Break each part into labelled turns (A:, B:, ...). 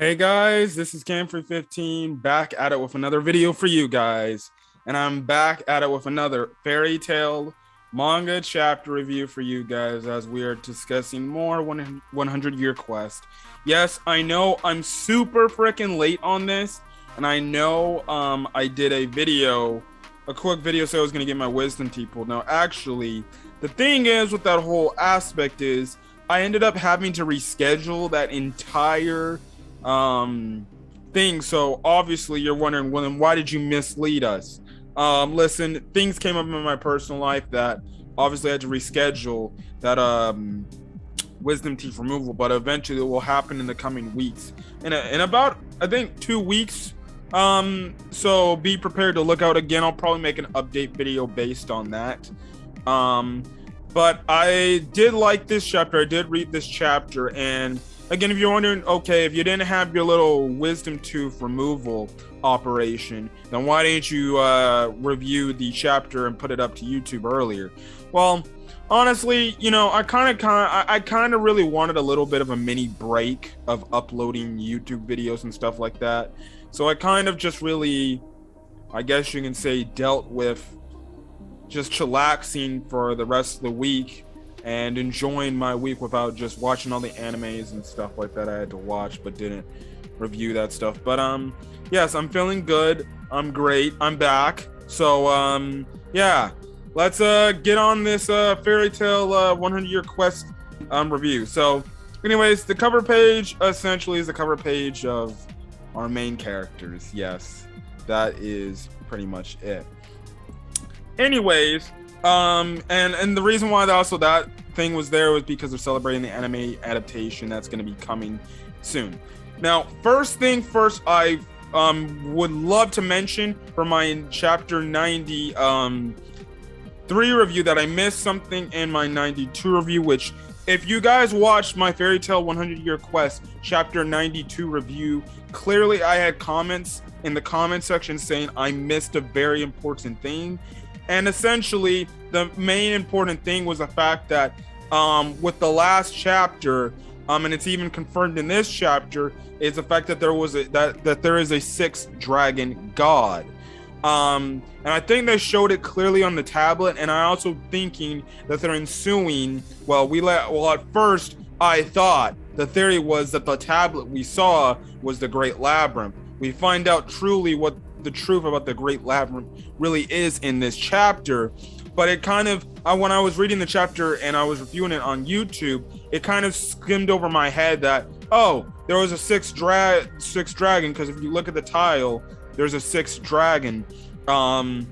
A: Hey guys, this is Cam315 back at it with another video for you guys. And I'm back at it with another fairy tale manga chapter review for you guys as we are discussing more 100 Year Quest. Yes, I know I'm super freaking late on this, and I know I did a quick video so I was going to get my wisdom teeth pulled. Now, actually, the thing is with that whole aspect is I ended up having to reschedule that entire thing. So obviously you're wondering, well, then why did you mislead us? Listen, things came up in my personal life that obviously I had to reschedule that wisdom teeth removal, but eventually it will happen in the coming weeks. In about I think 2 weeks. So be prepared to look out again. I'll probably make an update video based on that. But I did like this chapter. I did read this chapter, and again, if you're wondering, okay, if you didn't have your little wisdom tooth removal operation, then why didn't you review the chapter and put it up to YouTube earlier? Well, honestly, you know, I kind of really wanted a little bit of a mini break of uploading YouTube videos and stuff like that. So I kind of just really, I guess you can say, dealt with just chillaxing for the rest of the week and enjoying my week without just watching all the animes and stuff like that I had to watch but didn't review that stuff. But yes, I'm feeling good. I'm great. I'm back. So yeah, let's get on this fairy tale 100 Year Quest review. So anyways, the cover page essentially is the cover page of our main characters. Yes, that is pretty much it. Anyways, and the reason why that thing was there was because they're celebrating the anime adaptation that's going to be coming soon. Now, first thing first, I would love to mention for my chapter 93 review that I missed something in my 92 review, which if you guys watched my Fairy Tale 100 Year Quest chapter 92 review, clearly I had comments in the comment section saying I missed a very important thing. And essentially, the main important thing was the fact that with the last chapter, and it's even confirmed in this chapter, is the fact that there is a sixth dragon god. And I think they showed it clearly on the tablet, and I also thinking that they're ensuing. At first I thought the theory was that the tablet we saw was the Great Labyrinth. We find out truly what the truth about the Great Labyrinth really is in this chapter, but it kind of when I was reading the chapter and I was reviewing it on YouTube, it kind of skimmed over my head that there was a sixth dragon, because if you look at the tile, there's a sixth dragon on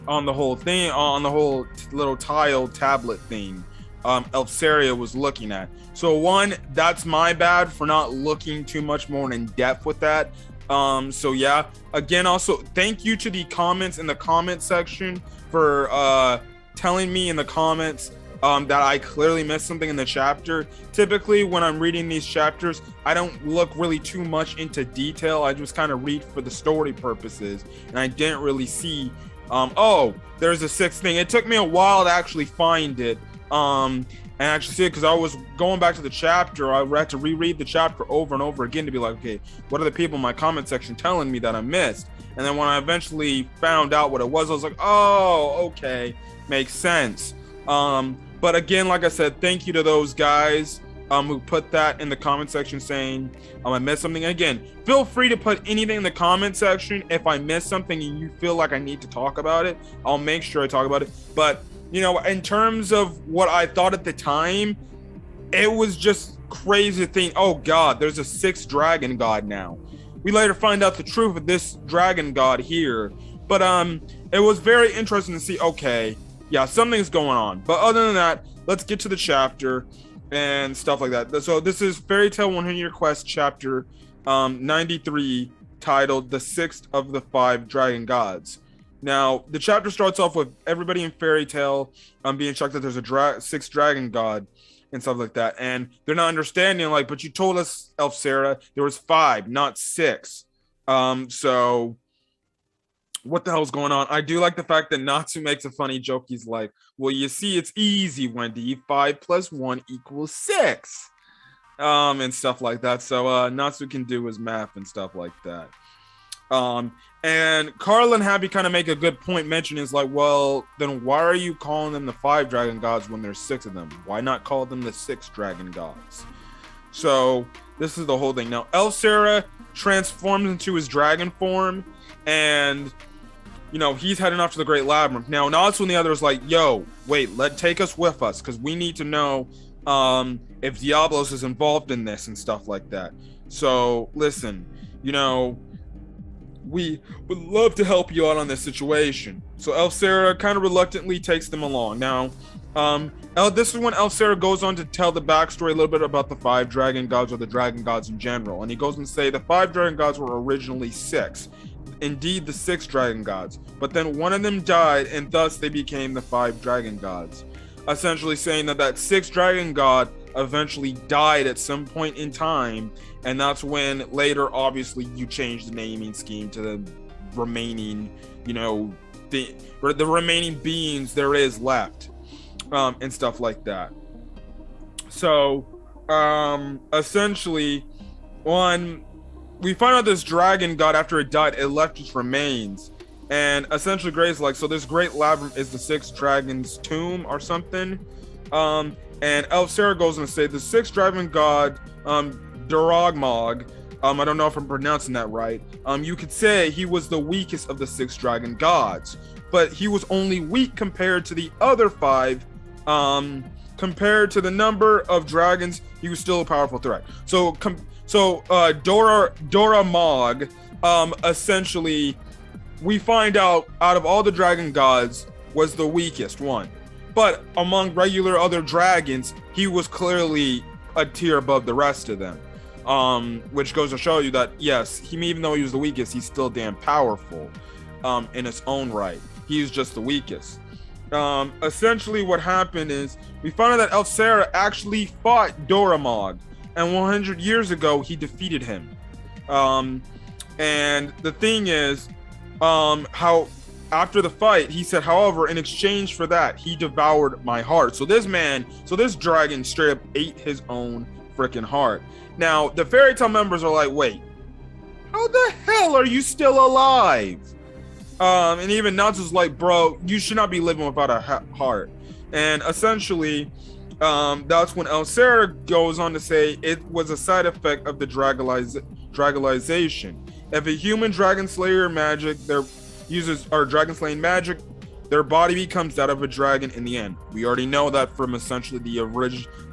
A: the whole thing, on the whole little tile tablet thing Elfsaria was looking at. So one, that's my bad for not looking too much more in depth with that. So yeah, again, also thank you to the comments in the comment section for telling me in the comments that I clearly missed something in the chapter. Typically when I'm reading these chapters, I don't look really too much into detail. I just kind of read for the story purposes, and I didn't really see there's a sixth thing. It took me a while to actually find it and actually see it, because I was going back to the chapter. I had to reread the chapter over and over again to be like, okay, what are the people in my comment section telling me that I missed? And then when I eventually found out what it was, I was like, oh, okay, makes sense. But again, like I said, thank you to those guys who put that in the comment section saying I missed something. Again, feel free to put anything in the comment section if I missed something and you feel like I need to talk about it. I'll make sure I talk about it. But you know, in terms of what I thought at the time, it was just crazy to think, oh god, there's a sixth dragon god now. We later find out the truth of this dragon god here. But it was very interesting to see, okay, yeah, something's going on. But other than that, let's get to the chapter and stuff like that. So this is Fairy Tale 100 Year Quest chapter 93, titled The Sixth of the Five Dragon Gods. Now, the chapter starts off with everybody in Fairy Tale being shocked that there's a sixth dragon god and stuff like that. And they're not understanding, like, but you told us, Elfsera, there was 5, not 6. So what the hell's going on? I do like the fact that Natsu makes a funny joke. He's like, well, you see, it's easy, Wendy. 5 plus 1 equals 6. and stuff like that. So Natsu can do his math and stuff like that. And Carl and Happy kind of make a good point mentioning is like, well, then why are you calling them the 5 dragon gods when there's 6 of them? Why not call them the 6 dragon gods? So this is the whole thing. Now, Elsera transforms into his dragon form, and he's heading off to the Great Labyrinth. Now, Natsu and the others like, yo, wait, take us with us, because we need to know if Diablos is involved in this and stuff like that. So, listen, we would love to help you out on this situation. So Elsera kind of reluctantly takes them along. Now, this is when Elsera goes on to tell the backstory a little bit about the 5 dragon gods, or the dragon gods in general. And he goes and say the 5 dragon gods were originally 6. Indeed, the 6 dragon gods. But then one of them died, and thus they became the 5 dragon gods. Essentially saying that 6th dragon god eventually died at some point in time, and that's when later, obviously, you change the naming scheme to the remaining, the remaining beings there is left, and stuff like that. So, essentially, when we find out this dragon god, after it died, it left its remains. And essentially, Gray's like, so this Great Labyrinth is the 6th dragon's tomb or something. And Elsera goes and say the 6th dragon god, Doramag, I don't know if I'm pronouncing that right. You could say he was the weakest of the 6 dragon gods, but he was only weak compared to the other 5. Compared to the number of dragons, he was still a powerful threat. So Doramag, essentially, we find out of all the dragon gods, was the weakest one. But among regular other dragons, he was clearly a tier above the rest of them. Which goes to show you that, yes, even though he was the weakest, he's still damn powerful in his own right. He's just the weakest. Essentially what happened is, we found out that Elsera actually fought Doramag, and 100 years ago, he defeated him. And the thing is, how after the fight, he said, however, in exchange for that, he devoured my heart. So this dragon straight up ate his own freaking heart. Now, the fairy tale members are like, wait, how the hell are you still alive? And even Natsu's like, bro, you should not be living without a heart. And essentially, that's when Elsera goes on to say it was a side effect of the dragonization. If a human dragon slayer magic dragon slaying magic, their body becomes that of a dragon in the end. We already know that from essentially the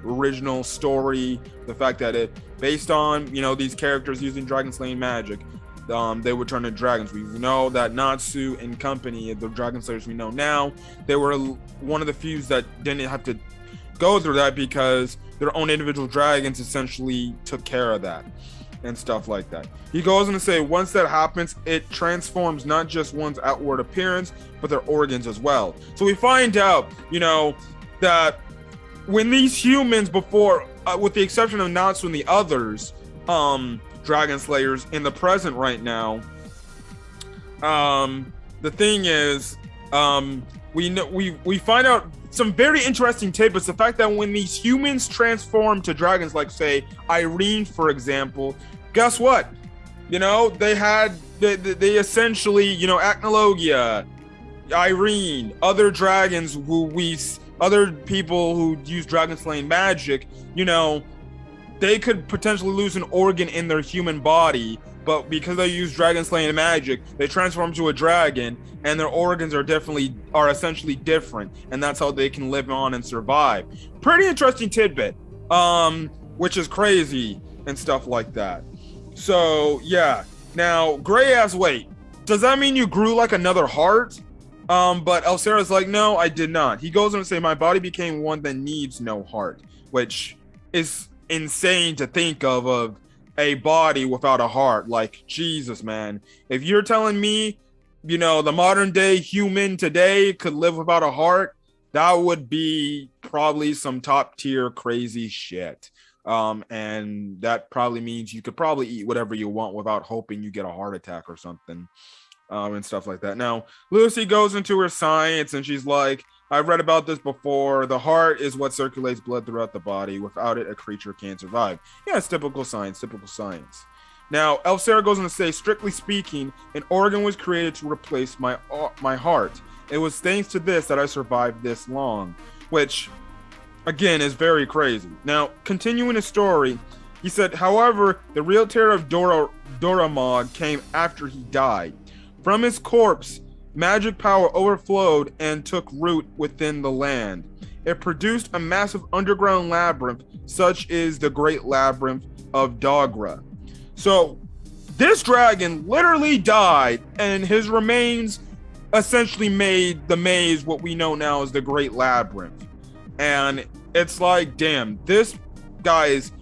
A: original story, the fact that it based on these characters using dragon slaying magic, they would turn into dragons. We know that Natsu and company, the dragon slayers we know now, they were one of the few that didn't have to go through that because their own individual dragons essentially took care of that and stuff like that. He goes on to say, once that happens, it transforms not just one's outward appearance, but their organs as well. So we find out, that when these humans before, with the exception of Natsu and the others, dragon slayers in the present right now, the thing is, we find out some very interesting tidbits. The fact that when these humans transform to dragons, like say Irene, for example, guess what? They essentially, Acnologia, Irene, other dragons other people who use dragon slaying magic, they could potentially lose an organ in their human body, but because they use dragon slaying magic, they transform to a dragon, and their organs are essentially different, and that's how they can live on and survive. Pretty interesting tidbit, which is crazy and stuff like that. So yeah. Now Gray asks, wait, does that mean you grew like another heart? But Elsera's like, no, I did not. He goes on to say, my body became one that needs no heart, which is insane to think of a body without a heart. Like, Jesus, man. If you're telling me, the modern day human today could live without a heart, that would be probably some top tier crazy shit. And that probably means you could probably eat whatever you want without hoping you get a heart attack or something. And stuff like that. Now, Lucy goes into her science and she's like, I've read about this before. The heart is what circulates blood throughout the body. Without it, a creature can't survive. Yeah, it's typical science, typical science. Now, Elfsera goes on to say, strictly speaking, an organ was created to replace my heart. It was thanks to this that I survived this long, which, again, is very crazy. Now, continuing the story, he said, however, the real terror of Doramag came after he died. From his corpse, magic power overflowed and took root within the land. It produced a massive underground labyrinth, such is the Great Labyrinth of Dogra. So, this dragon literally died, and his remains essentially made the maze what we know now as the Great Labyrinth. And it's like, damn, this guy's,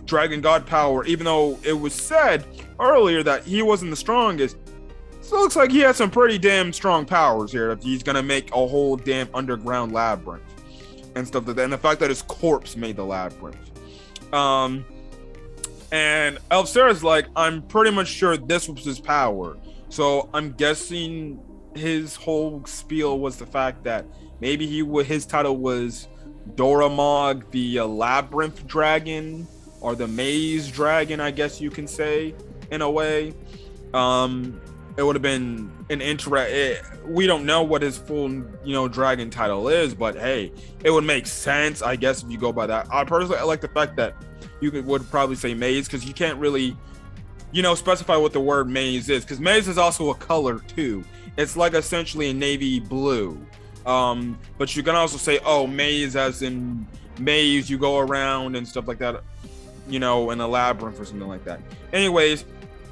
A: dragon god power, even though it was said earlier that he wasn't the strongest, so it looks like he has some pretty damn strong powers here if he's gonna make a whole damn underground labyrinth and stuff like that. And the fact that his corpse made the labyrinth. And Elfsera's like, I'm pretty much sure this was his power. So I'm guessing his whole spiel was the fact that maybe his title was Doramag, the labyrinth dragon, or the maze dragon, I guess you can say, in a way. It would have been an we don't know what his full, dragon title is, but hey, it would make sense, I guess, if you go by that. I personally like the fact that would probably say maze, because you can't really, specify what the word maze is, because maze is also a color too. It's like essentially a navy blue. But you can also say, maze as in maze, you go around and stuff like that, in a labyrinth or something like that. Anyways,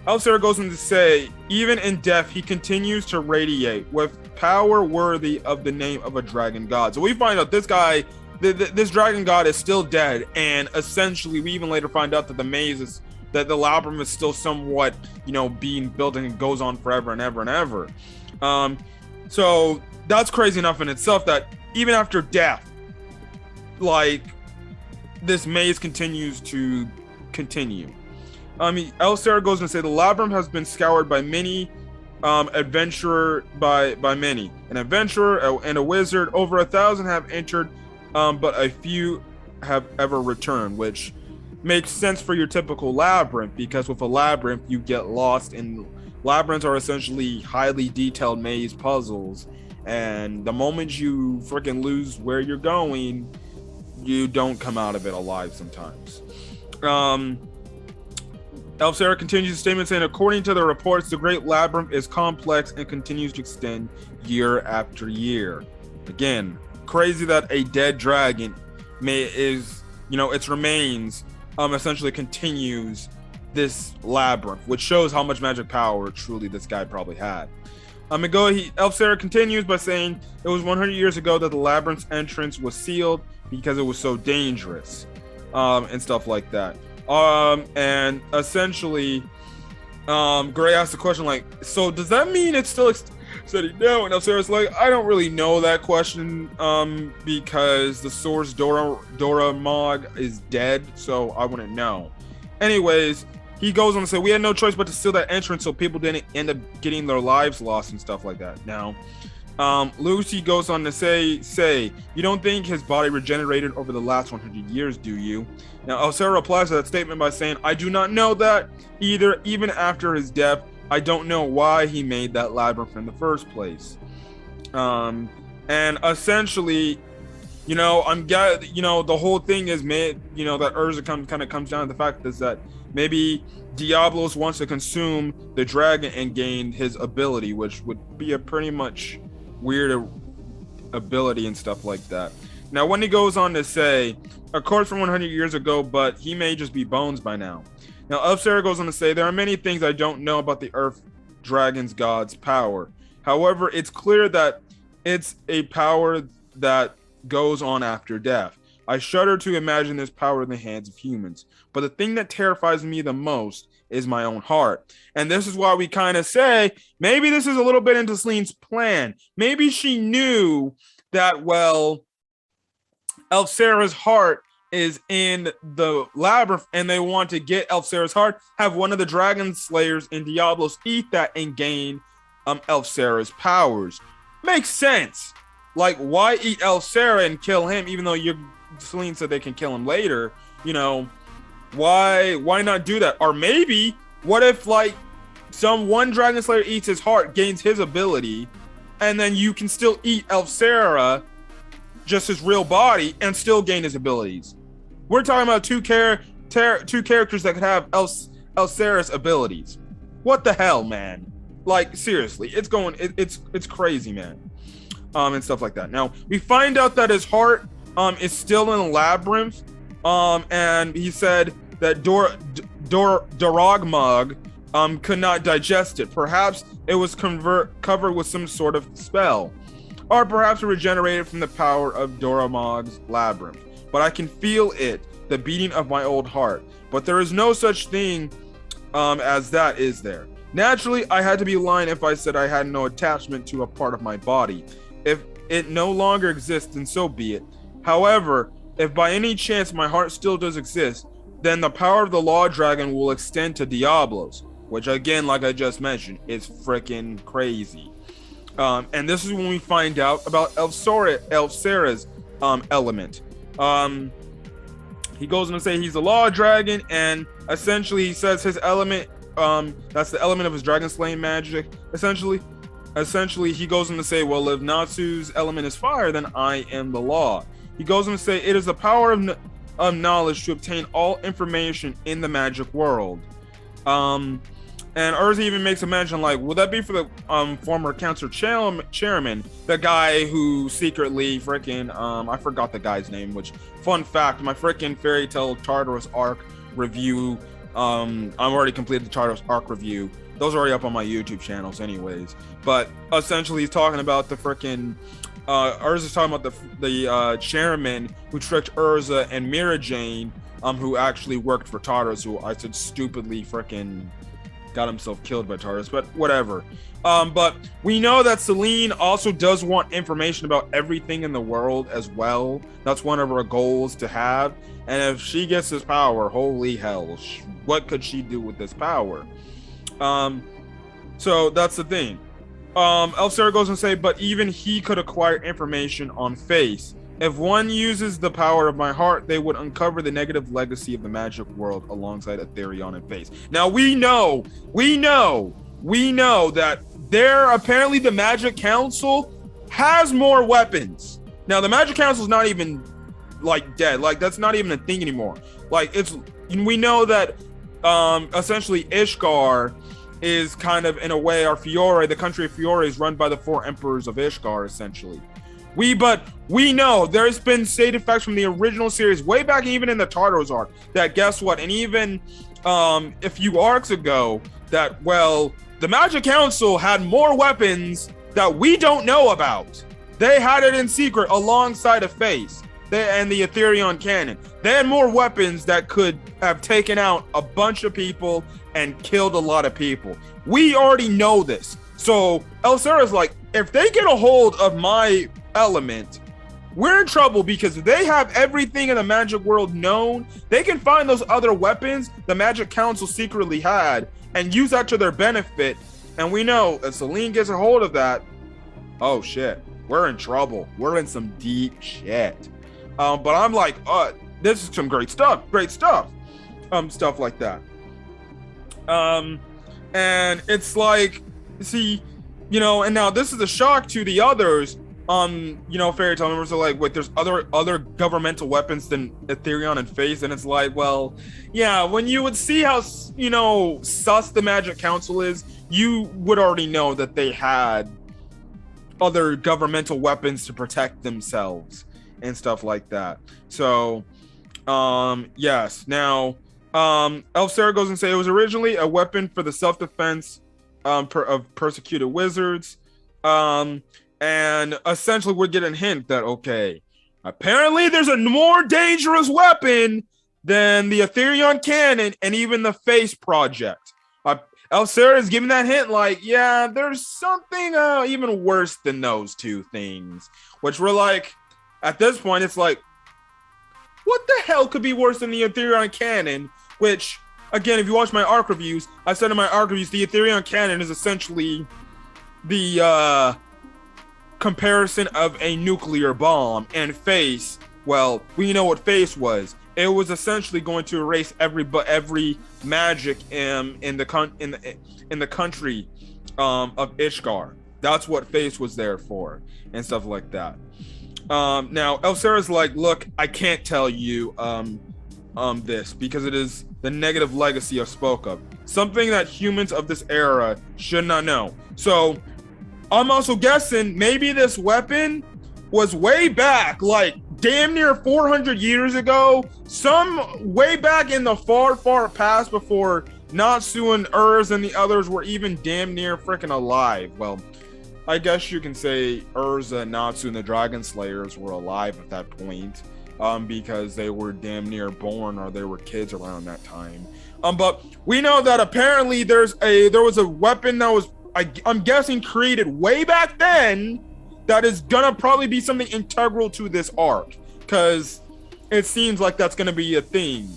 A: Elfsera goes on to say, even in death, he continues to radiate with power worthy of the name of a dragon god. So we find out this guy, this dragon god is still dead, and essentially we even later find out that the labyrinth is still somewhat, being built, and it goes on forever and ever and ever. So that's crazy enough in itself that even after death, like, this maze continues to continue. Elfsera goes on to say the labyrinth has been scoured by many, adventurer by many. An adventurer and a wizard, over 1,000 have entered, but a few have ever returned, which makes sense for your typical labyrinth, because with a labyrinth you get lost, and labyrinths are essentially highly detailed maze puzzles, and the moment you freaking lose where you're going, you don't come out of it alive sometimes. Elfsera continues the statement saying, according to the reports, the Great Labyrinth is complex and continues to extend year after year. Again, crazy that a dead dragon its remains essentially continues this labyrinth, which shows how much magic power truly this guy probably had. Elfsera continues by saying it was 100 years ago that the labyrinth's entrance was sealed because it was so dangerous, and stuff like that. And essentially, Gray asked the question, like, so does that mean it's still extending now? And Elfsera's like, I don't really know that question, because the source Doramag is dead, so I wouldn't know. Anyways, he goes on to say, we had no choice but to seal that entrance so people didn't end up getting their lives lost and stuff like that. Now, Lucy goes on to say, you don't think his body regenerated over the last 100 years, do you? Now, Elfsera replies to that statement by saying, I do not know that either. Even after his death, I don't know why he made that labyrinth in the first place. And essentially, the whole thing is made, that Urza kind of comes down to the fact is that maybe Diablos wants to consume the dragon and gain his ability, which would be a pretty much weird ability and stuff like that. Now, when he goes on to say, a corpse from 100 years ago, but he may just be bones by now. Now, Elfsera goes on to say, there are many things I don't know about the Earth Dragon's God's power. However, it's clear that it's a power that goes on after death. I shudder to imagine this power in the hands of humans. But the thing that terrifies me the most is my own heart. And this is why we kind of say, maybe this is a little bit into Celine's plan. Maybe she knew that, well, Elfsera's heart is in the labyrinth, and they want to get Elfsera's heart, have one of the dragon slayers in Diablos eat that and gain Elfsera's powers. Makes sense. Like, why eat Elsera and kill him, even though Celine said they can kill him later? You know, why not do that? Or maybe, what if, like, some one Dragon Slayer eats his heart, gains his ability, and then you can still eat Elsera, just his real body, and still gain his abilities. We're talking about two characters that could have Elsera's abilities. What the hell, man? Like, seriously, it's crazy, man. And stuff like that. Now, we find out that his heart is still in a labyrinth. And he said that Doramag could not digest it. Perhaps it was covered with some sort of spell. Or perhaps it regenerated from the power of Doramag's labyrinth. But I can feel it, the beating of my old heart. But there is no such thing as that, is there? Naturally, I had to be lying if I said I had no attachment to a part of my body. If it no longer exists, then so be it. However, if by any chance my heart still does exist, then the power of the Law Dragon will extend to Diablos, which again, like I just mentioned, is freaking crazy. And this is when we find out about Elsera's element. He goes on to say he's a Law Dragon, and essentially he says his element, that's the element of his dragon slaying magic, essentially he goes on to say, well, if Natsu's element is fire, then I am the law. He goes on to say it is the power of knowledge to obtain all information in the magic world. And Urza even makes a mention, like, would that be for the former council chairman, the guy who secretly freaking I forgot the guy's name, which, fun fact, my freaking Fairy Tail Tartarus arc review, I'm already completed the Tartarus arc review. Those are already up on my YouTube channels anyways. But essentially he's talking about the freaking Urza's talking about the chairman who tricked Urza and Mira Jane, who actually worked for Tartarus, who I said stupidly freaking got himself killed by Tartarus, but whatever. But we know that Celine also does want information about everything in the world as well. That's one of her goals to have. And if she gets this power, holy hell, what could she do with this power? So that's the thing. Elsera goes and say, but even he could acquire information on face. If one uses the power of my heart, they would uncover the negative legacy of the magic world alongside Etherion and face. Now we know that there apparently the Magic Council has more weapons. Now the Magic Council is not even like dead. Like that's not even a thing anymore. Like we know that essentially Ishgar is kind of, in a way, our Fiore, the country of Fiore, is run by the 4 emperors of Ishgar, essentially. But we know there's been stated facts from the original series, way back even in the Tartarus arc, that guess what? And even a few arcs ago, that, well, the Magic Council had more weapons that we don't know about. They had it in secret alongside of Face and the Etherion Cannon. They had more weapons that could have taken out a bunch of people and killed a lot of people. We already know this. So Elsera's like, if they get a hold of my element, we're in trouble, because if they have everything in the magic world known, they can find those other weapons the Magic Council secretly had and use that to their benefit. And we know if Celine gets a hold of that, oh shit, we're in trouble. We're in some deep shit. But I'm like, this is some great stuff. Stuff like that. And it's like, see, and now this is a shock to the others. Fairy Tail members are like, wait, there's other governmental weapons than Etherion and Face, and it's like, well, yeah, when you would see how, sus the Magic Council is, you would already know that they had other governmental weapons to protect themselves and stuff like that. So, yes. Now, Elsera goes and say it was originally a weapon for the self-defense of persecuted wizards. And essentially we're getting a hint that, okay, apparently there's a more dangerous weapon than the Etherion Cannon and even the Face Project. Elsera is giving that hint like, yeah, there's something even worse than those two things. Which we're like, at this point, it's like, what the hell could be worse than the Etherion Cannon? Which, again, if you watch my arc reviews, I said in my arc reviews, the Etherion Cannon is essentially the comparison of a nuclear bomb, and Face, well, we know what Face was. It was essentially going to erase every magic in the country of Ishgard. That's what Face was there for, and stuff like that. Now Elsera's like, look, I can't tell you this because it is the negative legacy I spoke of, something that humans of this era should not know. So I'm also guessing maybe this weapon was way back, like damn near 400 years ago, some way back in the far, far past before Natsu and Urz and the others were even damn near freaking alive. Well, I guess you can say Urza, Natsu, and the Dragon Slayers were alive at that point, because they were damn near born or they were kids around that time. But we know that apparently there was a weapon that was, I'm guessing, created way back then that is gonna probably be something integral to this arc, because it seems like that's gonna be a thing.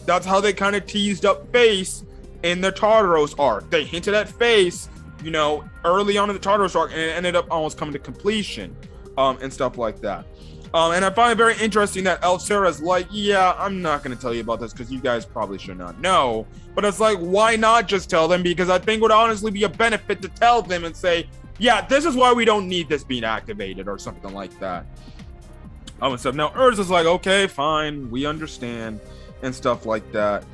A: That's how they kind of teased up Face in the Tartaros arc. They hinted at Face, you know, early on in the Tartaros arc, and it ended up almost coming to completion, and stuff like that. And I find it very interesting that Elsera's like, yeah, I'm not going to tell you about this because you guys probably should not know. But it's like, why not just tell them? Because I think it would honestly be a benefit to tell them and say, yeah, this is why we don't need this being activated or something like that. And stuff. Now, Urz is like, okay, fine, we understand, and stuff like that.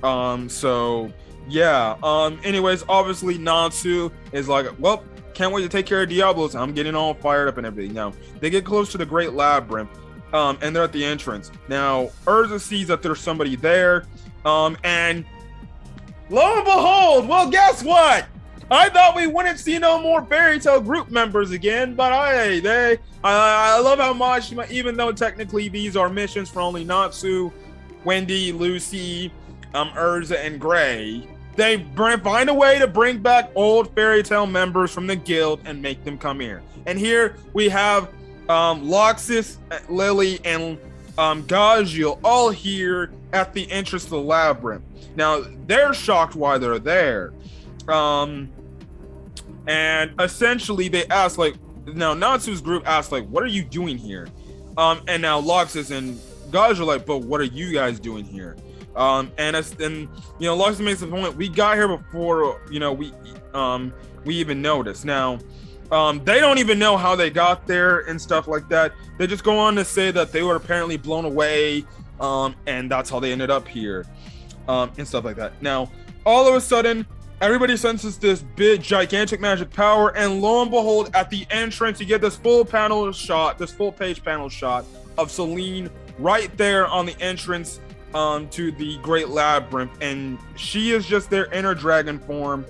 A: So, yeah. Anyways, obviously, Natsu is like, well, can't wait to take care of Diablos. I'm getting all fired up and everything. Now, they get close to the Great Labyrinth, and they're at the entrance. Now, Urza sees that there's somebody there, and lo and behold, well, guess what? I thought we wouldn't see no more Fairy Tail group members again, but I love how much, even though technically these are missions for only Natsu, Wendy, Lucy, Urza, and Gray, they find a way to bring back old Fairy Tail members from the guild and make them come here. And here we have Loxus, Lily, and Gajiel all here at the entrance to the labyrinth. Now, they're shocked why they're there. And essentially they ask, like, now Natsu's group asks, like, what are you doing here? And now Loxus and Gajiel are like, but what are you guys doing here? And you know, Loxus makes the point, we got here before, you know, we even noticed. Now, they don't even know how they got there and stuff like that. They just go on to say that they were apparently blown away, and that's how they ended up here, and stuff like that. Now, all of a sudden, everybody senses this big, gigantic magic power, and lo and behold, at the entrance, you get this full page panel shot of Selene right there on the entrance to the Great Labyrinth, and she is just there in her dragon form.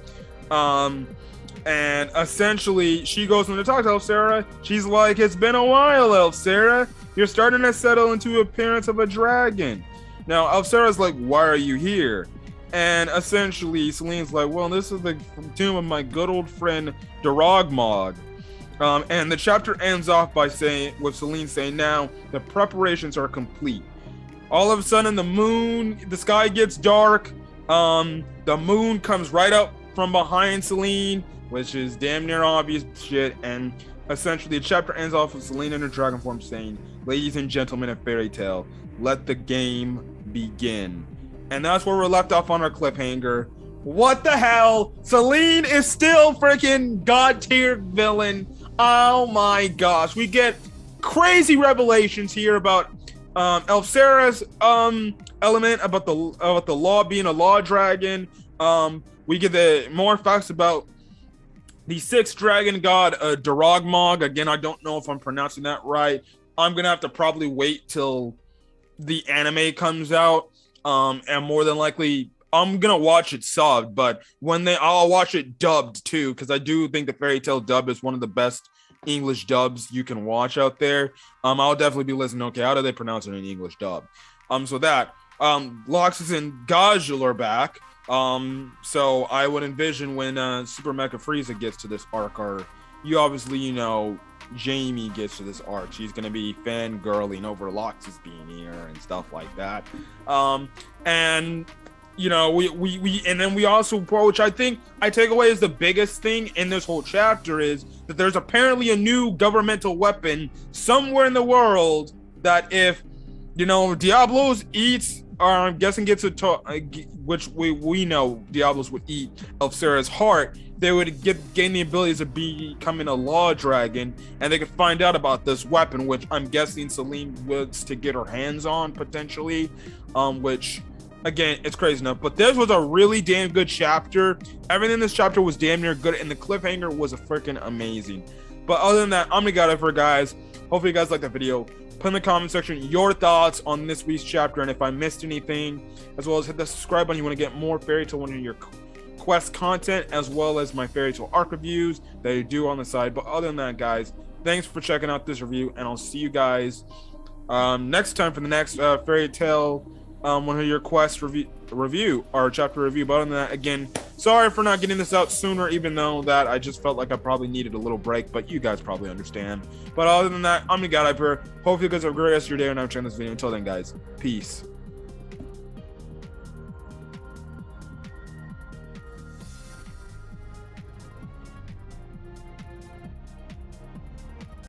A: And essentially, she goes in to talk to Elsera. She's like, it's been a while, Elsera. You're starting to settle into the appearance of a dragon. Now, Elsera's like, why are you here? And essentially, Selene's like, well, this is the tomb of my good old friend Doramag. And the chapter ends off by with Selene saying, now the preparations are complete. All of a sudden, the sky gets dark. The moon comes right up from behind Selene, which is damn near obvious shit. And essentially, the chapter ends off with Selene in her dragon form saying, ladies and gentlemen of Fairy Tail, let the game begin. And that's where we're left off on our cliffhanger. What the hell? Selene is still freaking god tier villain. Oh my gosh. We get crazy revelations here about Elsera's element, about the law being a law dragon. We get the more facts about the sixth dragon god, Doramag. Again, I don't know if I'm pronouncing that right. I'm gonna have to probably wait till the anime comes out. And more than likely, I'm gonna watch it subbed, but I'll watch it dubbed too, because I do think the Fairy Tail dub is one of the best English dubs you can watch out there. I'll definitely be listening. Okay, how do they pronounce it in English dub? So that Loxus and Gajiel are back. So I would envision when Super Mecha Frieza gets to this arc, or you obviously, you know, Jamie gets to this arc, she's gonna be fangirling over Loxus being here and stuff like that. And you know, we and then we also, which I think I take away as the biggest thing in this whole chapter, is that there's apparently a new governmental weapon somewhere in the world that if, you know, Diablos eats, or I'm guessing gets a which we know Diablos would eat Elsera's heart, they would gain the abilities of becoming a law dragon, and they could find out about this weapon, which I'm guessing Celine wants to get her hands on potentially, which, again, it's crazy enough. But this was a really damn good chapter. Everything in this chapter was damn near good, and the cliffhanger was a freaking amazing. But other than that, I'm gonna get it for guys. Hopefully you guys like the video. Put in the comment section your thoughts on this week's chapter, and if I missed anything, as well as hit the subscribe button. You want to get more Fairy Tail One of your quest content, as well as my Fairy Tail arc reviews that I do on the side. But other than that, guys, thanks for checking out this review, and I'll see you guys next time for the next Fairy Tail One of your quest review or chapter review. But other than that, again, sorry for not getting this out sooner, even though that I just felt like I probably needed a little break, but you guys probably understand. But other than that, I'm the guy up here. Hopefully you guys have a great rest of your day, and I'm checking this video. Until then, guys, peace.